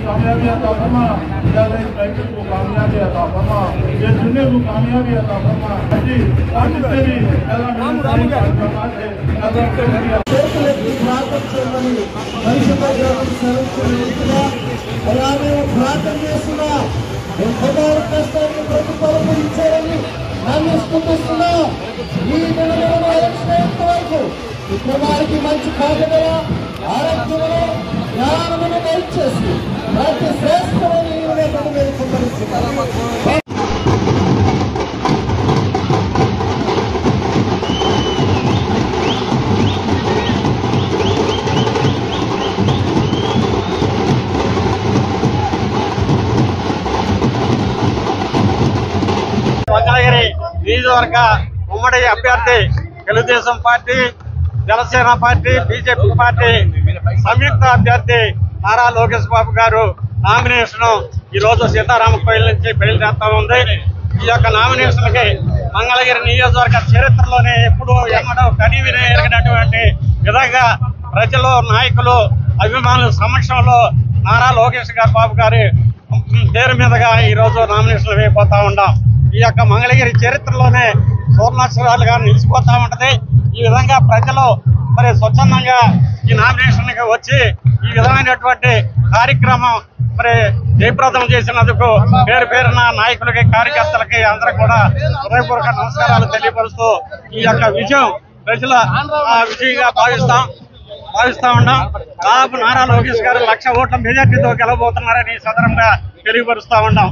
कामयाबी अता फरमा, प्रैक्टिस को कामयाबी अता फरमा, ये सुनने को कामयाबी अता फरमा। जी आज से भी అలానే ప్రార్థన చేస్తున్నా ఎంతగానో కష్టాన్ని ప్రతిఫలించాలని నమ్మిస్తున్నా. ఈ నెలలో ఎలక్షన్ వరకు విక్రమానికి మంచి కాకడయ ఆరోగ్యమును జ్ఞానమును దయచేసి ప్రతి శ్రేష్టమైన ఈవిడేటను మీరు సంపరిస్తున్నారు. మంగళగిరి నియోజకవర్గ ఉమ్మడి అభ్యర్థి Telugu Desam party, Janasena party, BJP party సంయుక్త అభ్యర్థి నారా లోకేష్ బాబు గారు నామినేషన్ ఈ రోజు సీతారామకోయిల్ నుంచి బయలుదేరుతా ఉంది. ఈ యొక్క నామినేషన్ కి మంగళగిరి నియోజకవర్గ చరిత్రలోనే ఎప్పుడూ ఎన్నడూ కనీవిని ఎరగినటువంటి విధంగా ప్రజలు, నాయకులు, అభిమానుల సమక్షంలో నారా లోకేష్ బాబు గారి పేరు మీదుగా ఈ రోజు నామినేషన్లు వేయబోతా ఉన్నాం. ఈ యొక్క మంగళగిరి చరిత్రలోనే సువర్ణాక్షరాలుగా నిలిచిపోతా ఉంటది. ఈ విధంగా ప్రజలు మరి స్వచ్ఛందంగా ఈ నామినేషన్ కి వచ్చి ఈ విధమైనటువంటి కార్యక్రమం మరి జయప్రదం చేసినందుకు పేరు పేరున నాయకులకి, కార్యకర్తలకి అందరూ కూడా హృదయపూర్వక నమస్కారాలు తెలియపరుస్తూ ఈ యొక్క విజయం ప్రజల విజయంగా భావిస్తా ఉన్నాం. దాదాపు నారా లోకేష్ గారు 1,00,000 ఓట్ల మెజార్టీతో గెలవబోతున్నారని సదరంగా తెలియపరుస్తా ఉన్నాం.